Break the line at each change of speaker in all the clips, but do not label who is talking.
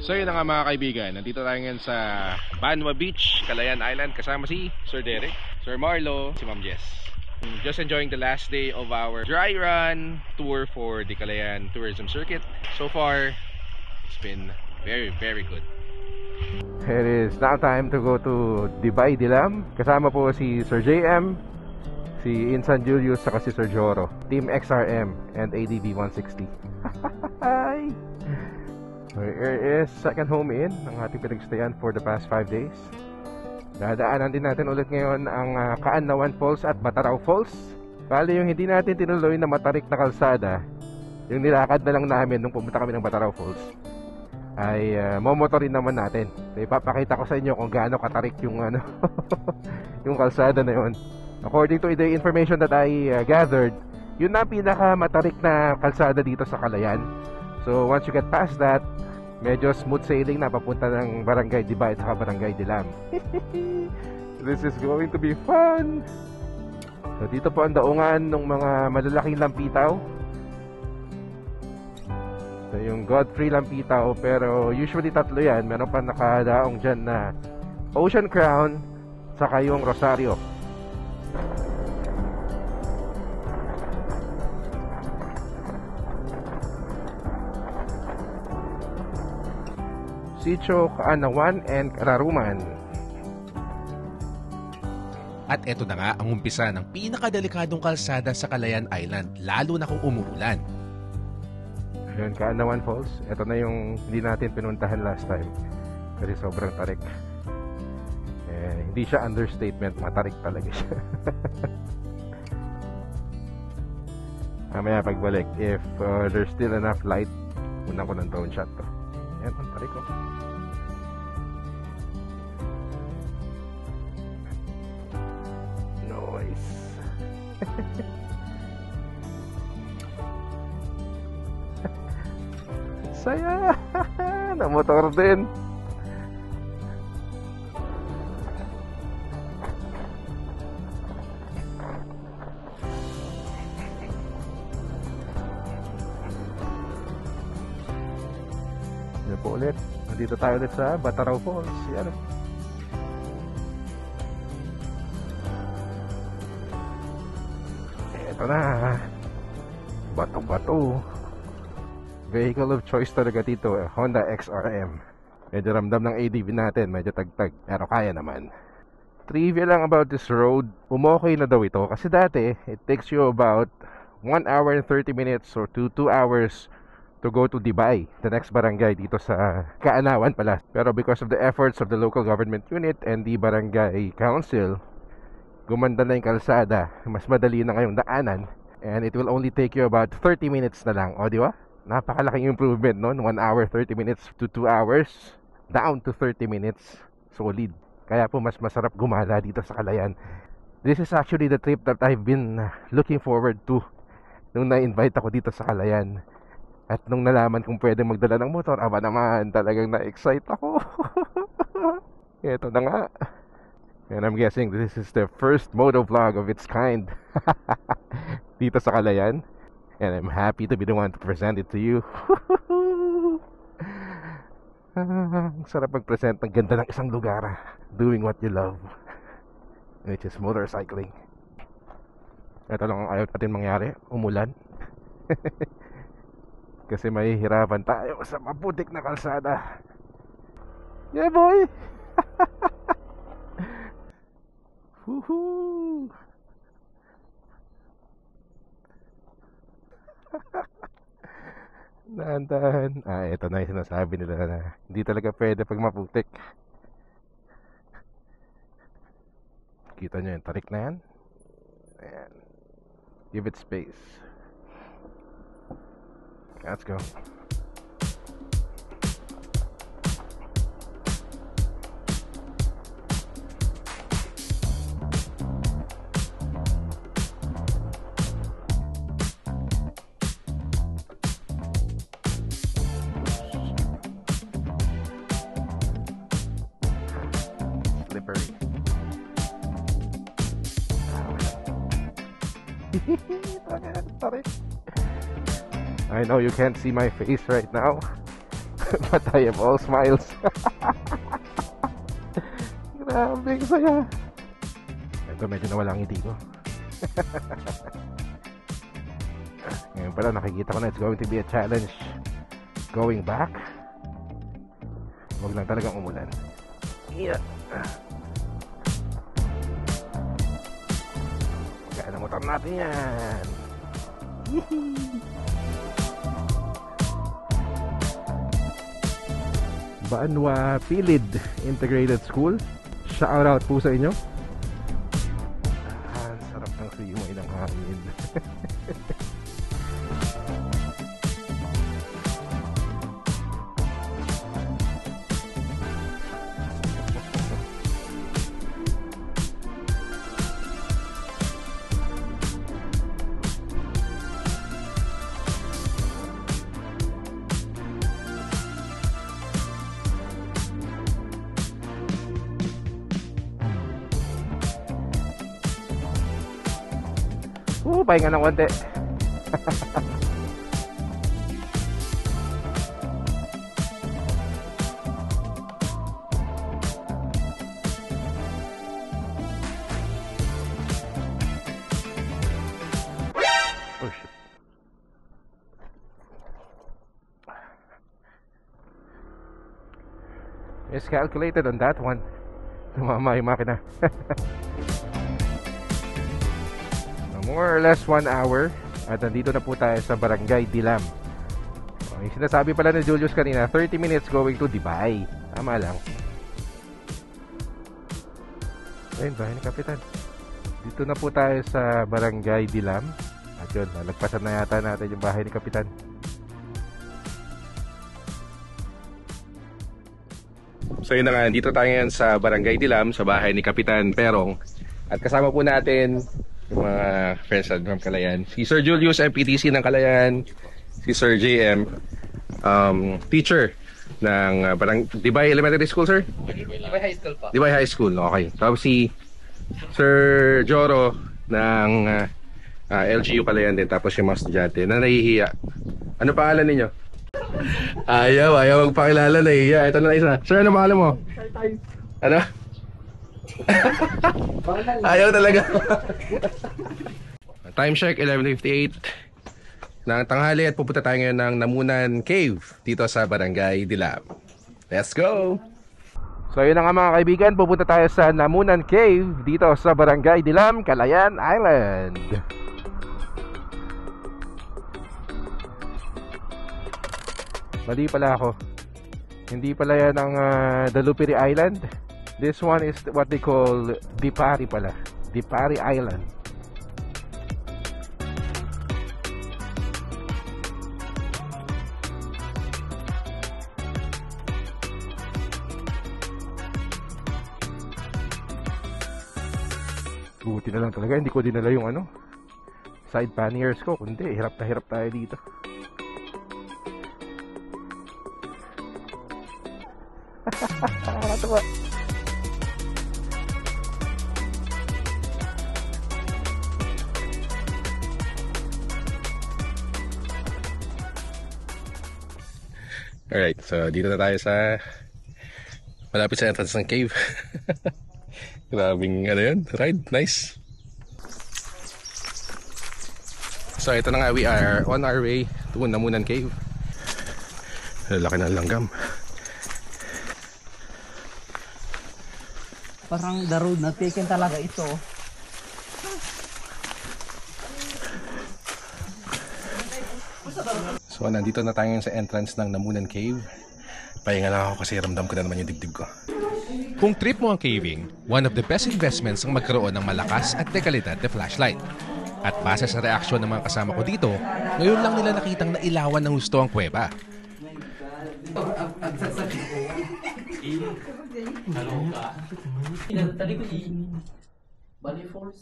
So yun na nga mga kaibigan, nandito tayo ngayon sa Banwa Beach, Calayan Island, kasama si Sir Derek, Sir Marlo, si Ma'am Jess. Just enjoying the last day of our dry run tour for the Calayan Tourism Circuit. So far, it's been very, very good. It is now time to go to Dibay Dilam. Kasama po si Sir JM, si Insan Julius, saka si Sir Joro, Team XRM and ADV 160. Hi! Here is second home in ang ating pinagstayan for the past 5 days. Dadaanan din natin ulit ngayon ang Kaannawan Falls at Bataraw Falls. Bali yung hindi natin tinuloy na matarik na kalsada, yung nilakad na lang namin nung pumunta kami ng Bataraw Falls, ay momotorin naman natin. So, ipapakita ko sa inyo kung gaano katarik yung yung kalsada na yun. According to the information that I gathered, yun na pinakamatarik na kalsada dito sa Calayan. So once you get past that, medyo smooth sailing na papunta ng Barangay Dibay at saka Barangay Dilam. This is going to be fun. So dito po ang daungan ng mga malalaking lampitaw. So yung Godfrey Lampitaw, pero usually tatlo yan. Meron pa nakadaong dyan na Ocean Crown saka yung Rosario. Sitio Kaannawan and Kararuman.
At eto na nga ang umpisa ng pinakadelikadong kalsada sa Calayan Island, lalo na kung umuulan.
Ayun, Kaannawan Falls. Ito na yung hindi natin pinuntahan last time kasi sobrang tarik. Hindi siya understatement, matarik talaga siya. Mamaya pagbalik, if there's still enough light, una ko ng drone shot to. Ayan, ang tarik ko. Noise. Saya! Na motor din. Yan po ulit. Nandito tayo ulit sa Bataraw Falls. Yan. Ito na. Bato-bato. Vehicle of choice talaga dito, Honda XRM. Medyo ramdam ng ADV natin, medyo tagtag, pero kaya naman. Trivia lang about this road, umokay na daw ito kasi dati it takes you about 1 hour and 30 minutes or 2 hours to go to Dibay, the next barangay dito sa Kaannawan pala. Pero because of the efforts of the local government unit and the barangay council, gumanda na yung kalsada, mas madali na ngayong daanan, and it will only take you about 30 minutes na lang. O di ba? Napakalaking improvement noon, 1 hour 30 minutes to 2 hours down to 30 minutes. Solid. Kaya po mas masarap gumala dito sa Calayan. This is actually the trip that I've been looking forward to nung na-invite ako dito sa Calayan. At nung nalaman kung pwede magdala ng motor, aba naman, talagang na-excite ako. Ito na nga. And I'm guessing this is the first motovlog of its kind dito sa Calayan. And I'm happy to be the one to present it to you. Ang sarap mag-present ng ganda ng isang lugar, doing what you love, which is motorcycling. Ito lang ang ayaw natin mangyari, umulan. Kasi mahihirapan tayo sa maputik na kalsada. Yeah boy! Woohoo! Dahan-dahan. Ito na yung sinasabi nila na hindi talaga pwede pag maputik. Kita nyo yung tarik na yan? Ayan. Give it space. Let's go. Slippery. I know you can't see my face right now. But I am all smiles. Grabe, saya. Ito, medyo nawala ang ngiti ko. Ngayon pala, nakikita ko na it's going to be a challenge going back. Huwag lang talagang umulan. Yeah. Kaya na motor natin yan. Banwa Pilid Integrated School. Shout out po sa inyo. Sarap ng simoy ng hangin. Pahinga ng konti. Oh shit. Miscalculated on that one. Tumama yung makina. More or less 1 hour at nandito na po tayo sa Barangay Dilam. Yung sinasabi pala ni Julius kanina, 30 minutes going to Dibay. Tama lang. Ayun, bahay ni Kapitan. Dito na po tayo sa Barangay Dilam. At yun, nalagpasan na yata natin yung bahay ni Kapitan. So yun na nga, dito tayo ngayon sa Barangay Dilam, sa bahay ni Kapitan Perong. At kasama po natin yung mga friends from Calayan. Si Sir Julius, MPTC ng Calayan. Si Sir JM, teacher ng Dibay Elementary School, sir?
Dibay High School pa.
Dibay High School, okay. Tapos si Sir Joro ng LGU Calayan din. Tapos yung mga estudyante na nahihiya. Ano pangalan ninyo? Ayaw magpakilala, nahihiya. Ito na isa. Sir, ano pangalan mo? Ano? Ayaw talaga. Time check 11:58 ng tanghali at pupunta tayo ngayon ng Namunan Cave dito sa Barangay Dilam. Let's go! So yun na nga mga kaibigan, pupunta tayo sa Namunan Cave dito sa Barangay Dilam, Calayan Island. Mali pala ako. Hindi pala yan ang Dalupiri Island. This one is what they call Dipari pala. Dipari Island. Buti na lang talaga, hindi ko dinala yung side panniers ko. Kundi, hirap na hirap tayo dito. Nakakatawa. Alright, so dito na tayo sa malapit sa entrance ng cave. Grabing ride, nice. So ito na nga, we are on our way to Namunan Cave. Laki ng langgam.
Parang the road na taken talaga ito.
So nandito na tayo sa entrance ng Namunan Cave. Pahinga lang ako kasi ramdam ko na naman yung dibdib ko.
Kung trip mo ang caving, one of the best investments ang magkaroon ng malakas at dekalidad na flashlight. At base sa reaksyon ng mga kasama ko dito, ngayon lang nila nakitang nailawan ng gusto ang kuweba.
Tadi ko Bali Falls.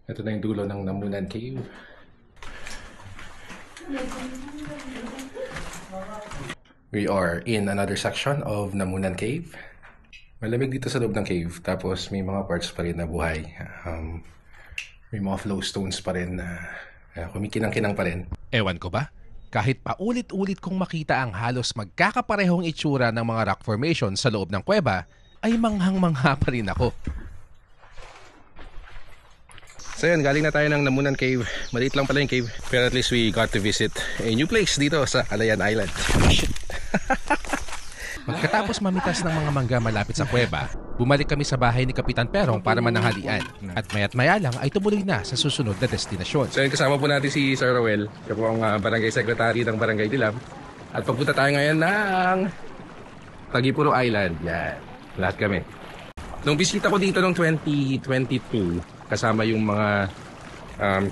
Ito na yung dulo ng Namunan Cave. We are in another section of Namunan Cave. Malamig dito sa loob ng cave, tapos may mga parts pa rin na buhay.
May mga flowstones pa rin na kumikinang-kinang pa rin. Ewan ko ba? Kahit paulit-ulit kong makita ang halos magkakaparehong itsura ng mga rock formation sa loob ng kuweba, ay manghang-mangha pa rin ako. So yun, galing na tayo ng Namunan Cave. Maliit lang pala yung cave, pero at least we got to visit a new place dito sa Calayan Island. Shit. Pagkatapos mamitas ng mga mangga malapit sa kuweba, bumalik kami sa bahay ni Kapitan Perong para mananghalian. At maya't maya lang ay tumuloy na sa susunod na destinasyon. So yun, kasama po natin si Sir Roel. Siya po ang barangay secretary ng Barangay Dilam. At pagpunta tayo ngayon ng Tagipuro Island. Yan, lahat kami. Nung bisita ko dito noong 2022, kasama yung mga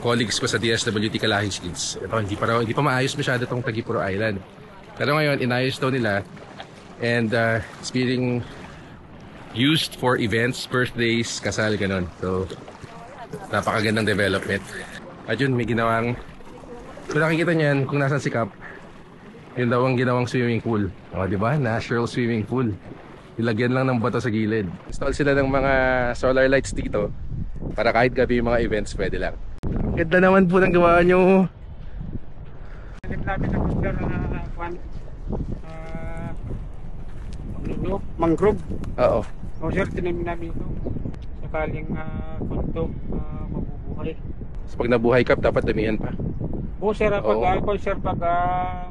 colleagues ko sa DSWT Kalahis Kids. Ito, hindi pa maayos masyado itong Tagipuro Island. Pero ngayon, inayos daw nila. And it's being used for events, birthdays, kasal, ganun. So, napakagandang development. At yun, may ginawang... Kung nakikita niyan, kung nasan si Cap, yun daw ang ginawang swimming pool. O, diba? Natural swimming pool. Ilagyan lang ng bato sa gilid. Install sila ng mga solar lights dito para kahit gabi yung mga events, pwede lang. Ganda naman po ng gawa nyo.
Naglapit ako sir na mangrove.
Oo.
O sir, tinamin namin ito. Sakaling kunto mabubuhay.
So, pag nabuhay Cap, dapat damihan pa.
O sir,
Oo.
pag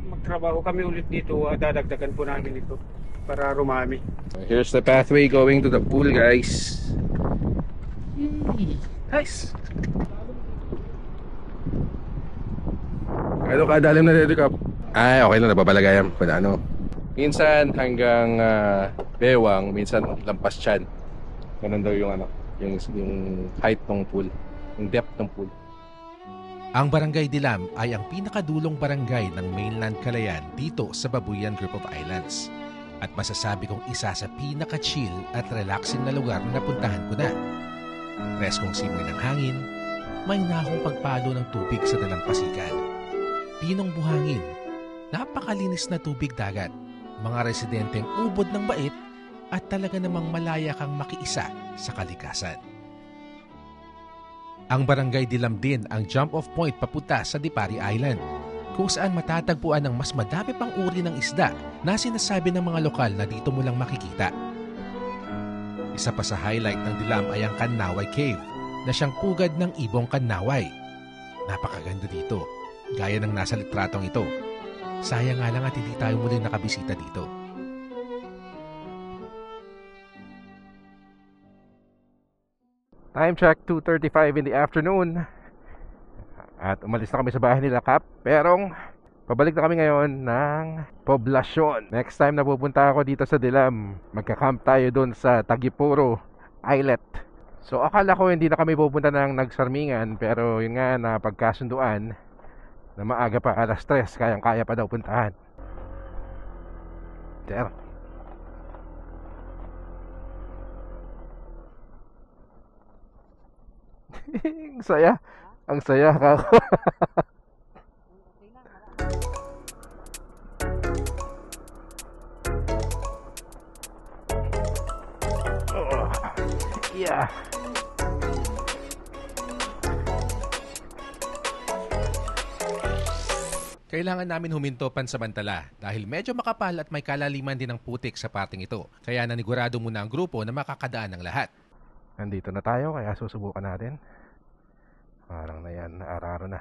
magtrabaho kami ulit dito, dadagdagan po namin ito para rumami.
Here's the pathway going to the pool, guys. Nice. Ano kadalim na dito, Cap? Ay, okay lang, nababalagayan. Ano? Minsan hanggang bewang, minsan lampas tiyan. Ganun daw yung yung height ng pool, yung depth ng pool. Ang Barangay Dilam ay ang pinakadulong barangay ng mainland Calayan dito sa Babuyan Group of Islands. At masasabi kong isa sa pinaka-chill at relaxing na lugar na napuntahan ko na. Preskong simoy ng hangin, may nahong pagpalo ng tubig sa dalampasigan. Pinong buhangin, napakalinis na tubig dagat, mga residenteng ubod ng bait at talaga namang malaya kang makiisa sa kalikasan. Ang Barangay Dilam din ang jump-off point papunta sa Dipari Island, kung saan matatagpuan ang mas madami pang uri ng isda na sinasabi ng mga lokal na dito mo lang makikita. Isa pa sa highlight ng Dilam ay ang Kanaway Cave na siyang pugad ng ibong Kanaway. Napakaganda dito, gaya ng nasa litratong ito. Sayang nga lang at hindi tayo muli nakabisita dito. Time check, 2:35 in the afternoon. At umalis na kami sa bahay nila Cap Perong. Pabalik na kami ngayon ng poblasyon. Next time na pupunta ako dito sa Dilam, magka-camp tayo doon sa Tagipuro Islet. So akala ko hindi na kami pupunta ng Nagsarmingan, pero yun nga na pagkasunduan na maaga pa, alas 3, kayang-kaya pa daw puntahan. There. Ang saya. Ang saya ka. Oh, yeah. Kailangan namin huminto pansamantala dahil medyo makapal at may kalaliman din ng putik sa parting ito. Kaya nanigurado muna ang grupo na makakadaan ng lahat. Nandito na tayo kaya susubukan natin. Parang na yan, araro na.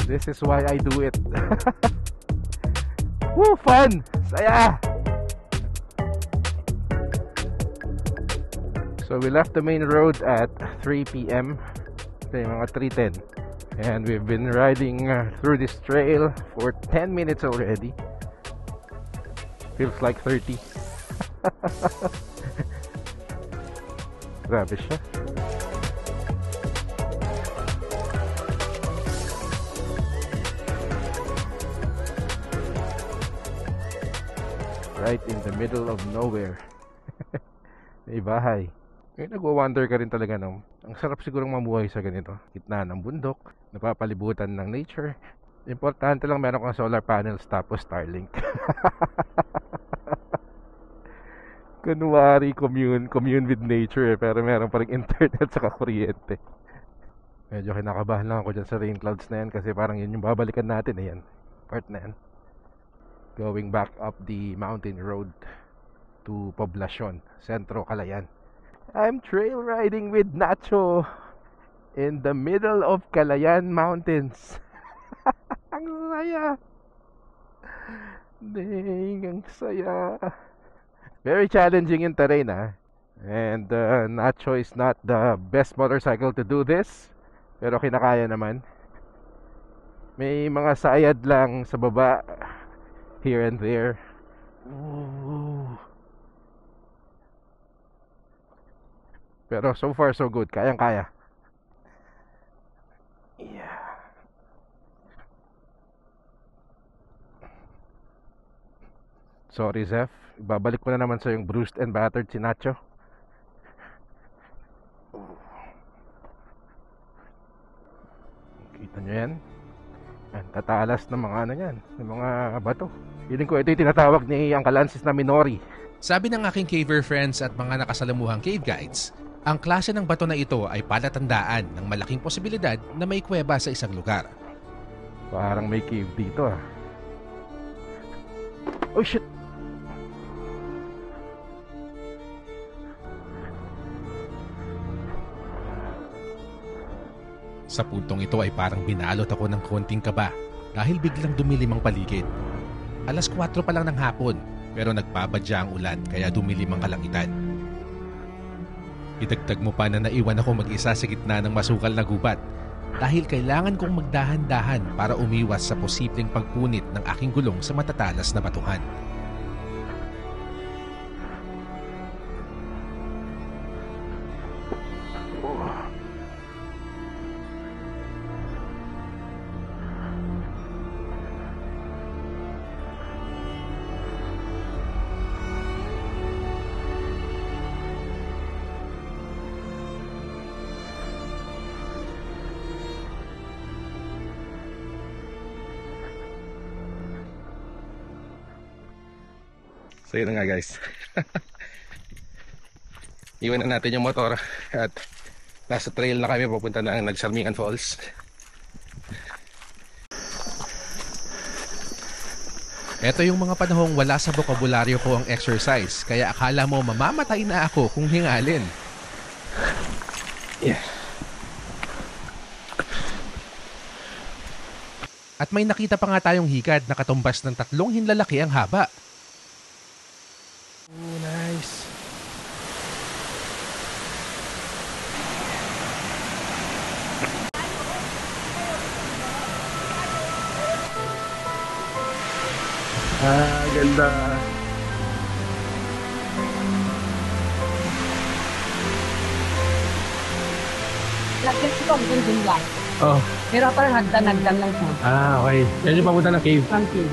This is why I do it. Woo, fun! Saya! So we left the main road at 3 p.m. Okay, mga 3:10. And we've been riding through this trail for 10 minutes already. Feels like 30. Grabe siya. Right in the middle of nowhere. May bahay. Nagwa-wonder ka rin talaga, no? Ang sarap sigurong mamuhay sa ganito. Gitna ng bundok, napapalibutan ng nature. Importante lang meron kang solar panels tapos Starlink. Kunwari commune with nature eh, pero meron pa rin internet saka kuryente. Medyo kinakabahan lang ako dyan sa rain clouds na yan kasi parang yun yung babalikan natin eh, yan. Part na yan. Going back up the mountain road to Poblacion, Centro, Calayan. I'm trail riding with Nacho in the middle of Calayan Mountains. Ang saya. Dang, ang saya. Very challenging yung terrain and Nacho is not the best motorcycle to do this, pero kinakaya naman. May mga sayad lang sa baba here and there. Ooh. Pero so far so good, kayang-kaya. Yeah. Sorry Zeph, ibabalik ko na naman sa yung bruised and battered si Nacho. Kita nyo yan? Yan, tatalas ng mga ano yan, ng mga bato. Feeling ko ito yung tinatawag ni Uncle Lances na Minori. Sabi ng aking caver friends at mga nakasalamuhang cave guides, ang klase ng bato na ito ay palatandaan ng malaking posibilidad na may kuweba sa isang lugar. Parang may cave dito Oh shit! Sa puntong ito ay parang binalot ako ng konting kaba dahil biglang dumilim ang paligid. Alas 4 pa lang ng hapon pero nagpabadya ang ulan kaya dumilim ang kalangitan. Idagdag mo pa na naiwan ako mag-isa sa gitna ng masukal na gubat dahil kailangan kong magdahan-dahan para umiwas sa posibleng pagpunit ng aking gulong sa matatalas na batuhan.
So yun na nga guys. Iwan na natin yung motor at nasa trail na kami papunta na ang Nagsarmingan Falls.
Ito yung mga panahong wala sa bokabularyo ko ang exercise kaya akala mo mamamatay na ako kung hingalin.
Yeah.
At may nakita pa nga tayong hikad na katumbas ng 3 hinlalaki ang haba.
Oh, nice. Ganda.
Lagyan ito ang gandun lang.
Oh.
Pero parang hagdan-hagdan lang siya.
Okay. Yan yung papunta ng cave.
Thank you.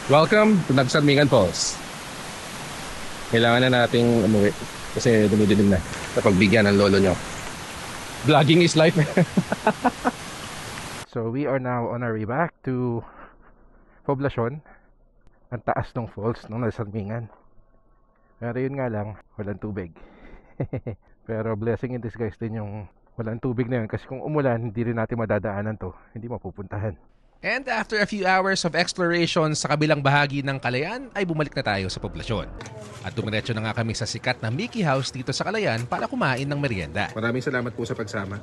Welcome to Nagsarmingan Falls. Kailangan na nating umuwi kasi dumidilim na sa pagbigyan ng lolo nyo. Vlogging is life.
So we are now on our way back to Poblacion. Ang taas ng falls ng Nagsarmingan. Pero yun nga lang, walang tubig. Pero blessing in disguise din yung walang tubig na yun kasi kung umulan, hindi rin natin madadaanan to. Hindi mapupuntahan. And after a few hours of exploration sa kabilang bahagi ng Calayan, ay bumalik na tayo sa Poblacion. At dumiretso na nga kami sa sikat na Mickey House dito sa Calayan para kumain ng merienda.
Maraming salamat po sa pagsama.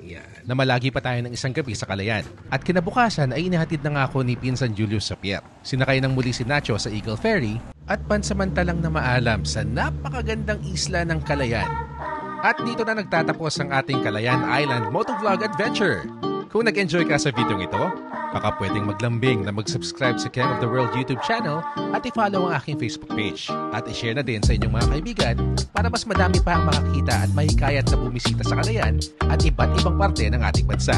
Yan, na malagi pa tayo ng isang gabi sa Calayan. At kinabukasan ay inihatid na nga ako ni Pinsan Julius sa pier. Sinakay ng muli si Nacho sa Eagle Ferry at pansamantalang na maalam sa napakagandang isla ng Calayan. At dito na nagtatapos ang ating Calayan Island Motovlog Adventure. Kung nag-enjoy ka sa video ito, baka pwedeng maglambing na mag-subscribe sa King of the World YouTube channel at i-follow ang aking Facebook page. At i-share na din sa inyong mga kaibigan para mas madami pa ang makakita at mahikayat na bumisita sa Calayan at iba't ibang parte ng ating bansa.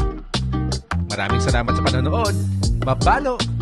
Maraming salamat sa panonood. Mabalo!